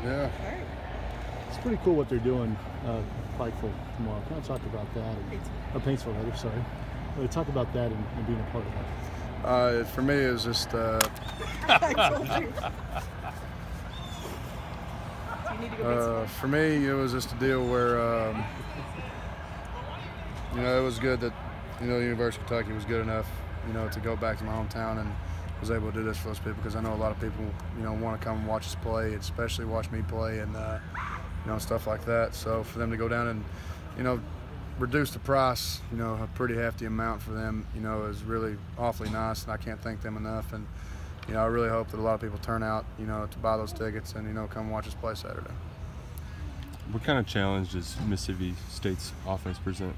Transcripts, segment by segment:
Yeah. All right. It's pretty cool what they're doing, Pikeville tomorrow. Kind of talk about that. Or Paintsville, rather, sorry. Talk about that and being a part of that. For me, it was just. I told you. Do you need to go get some? For me, it was just a deal where, it was good that, the University of Kentucky was good enough, to go back to my hometown and was able to do this for those people, because I know a lot of people, want to come and watch us play, especially watch me play and, stuff like that. So for them to go down and, reduce the price, a pretty hefty amount for them, is really awfully nice, and I can't thank them enough. And, I really hope that a lot of people turn out, to buy those tickets and, come watch us play Saturday. What kind of challenge does Mississippi State's offense present?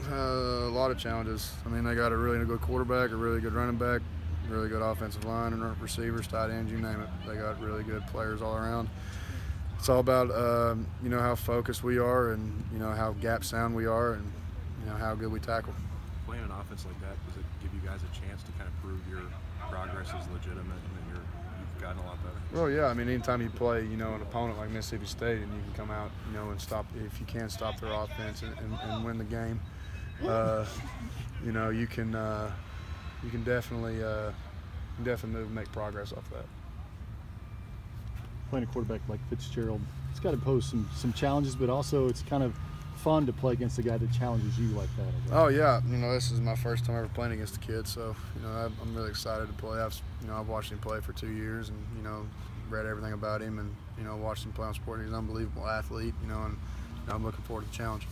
A lot of challenges. I mean, they got a really good quarterback, a really good running back, really good offensive line and receivers, tight ends, you name it. They got really good players all around. It's all about, how focused we are and, how gap sound we are and, how good we tackle. Playing an offense like that, does it give you guys a chance to kind of prove your progress is legitimate and that you've gotten a lot better? Well, yeah. I mean, anytime you play, an opponent like Mississippi State and you can come out, and stop, if you can stop their offense and win the game, you can definitely make progress off that. Playing a quarterback like Fitzgerald, it's got to pose some challenges, but also it's kind of fun to play against a guy that challenges you like that. Oh yeah, this is my first time ever playing against a kid, so I'm really excited to play. I've watched him play for 2 years, and read everything about him, and watched him play on sport. He's an unbelievable athlete, and I'm looking forward to the challenge.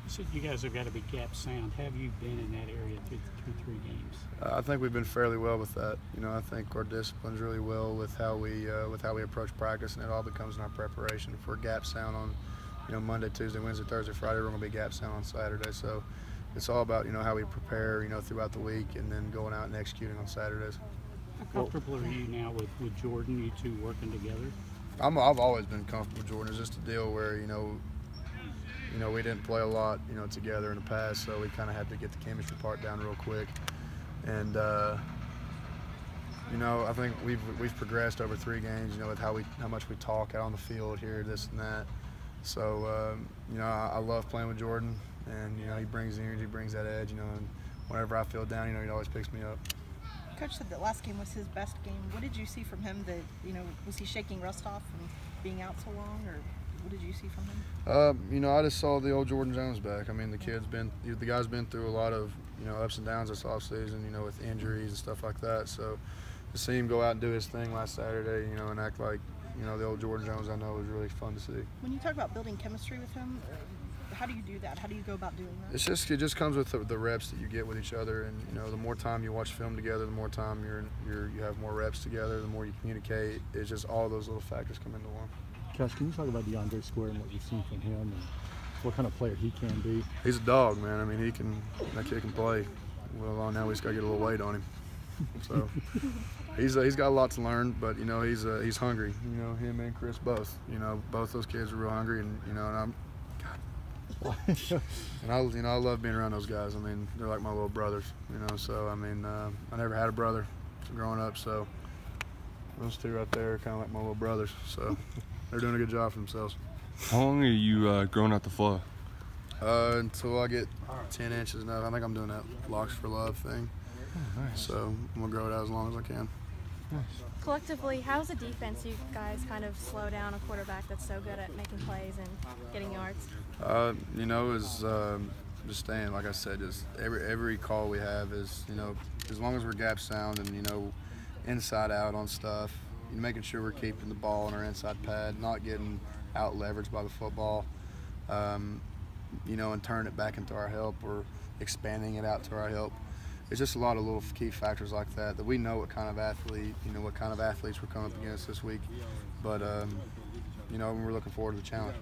You said you guys have got to be gap sound. Have you been in that area through 3 games? I think we've been fairly well with that. I think our discipline's really well with how we approach practice, and it all becomes in our preparation. If we're gap sound on Monday, Tuesday, Wednesday, Thursday, Friday, we're going to be gap sound on Saturday. So it's all about how we prepare throughout the week and then going out and executing on Saturdays. How comfortable are you now with Jordan? You two working together? I've always been comfortable with Jordan. It's just a deal where we didn't play a lot, together in the past, so we kind of had to get the chemistry part down real quick. And I think we've progressed over 3 games, with how much we talk out on the field here, this and that. So I love playing with Jordan, and he brings the energy, brings that edge, and whenever I feel down, he always picks me up. Coach said that last game was his best game. What did you see from him? That was he shaking rust off and being out so long, or what did you see from him? I just saw the old Jordan Jones back. I mean, the guy's been through a lot of ups and downs this offseason, with injuries and stuff like that. So to see him go out and do his thing last Saturday, and act like the old Jordan Jones I know was really fun to see. When you talk about building chemistry with him, how do you do that? How do you go about doing that? It just comes with the reps that you get with each other, and the more time you watch film together, the more time you have more reps together, the more you communicate. It's just all those little factors come into one. Kash, can you talk about DeAndre Square and what you've seen from him and what kind of player he can be? He's a dog, man. I mean, that kid can play. Well, now we just got to get a little weight on him. So he's got a lot to learn, but he's hungry. Him and Chris both. Both those kids are real hungry, and and I love being around those guys. I mean, they're like my little brothers. So I mean, I never had a brother growing up, so those two right there are kind of like my little brothers. So they're doing a good job for themselves. How long are you growing out the flow? Until I get 10 inches enough. I think I'm doing that Locks for Love thing. Oh, nice. So I'm going to grow it out as long as I can. Nice. Collectively, how's the defense you guys kind of slow down a quarterback that's so good at making plays and getting yards? Is just staying, like I said, just every call we have is, as long as we're gap sound and, inside out on stuff, making sure we're keeping the ball in our inside pad, not getting out leveraged by the football, and turning it back into our help or expanding it out to our help. It's just a lot of little key factors like that we know what kind of athlete, what kind of athletes we're coming up against this week. But, we're looking forward to the challenge.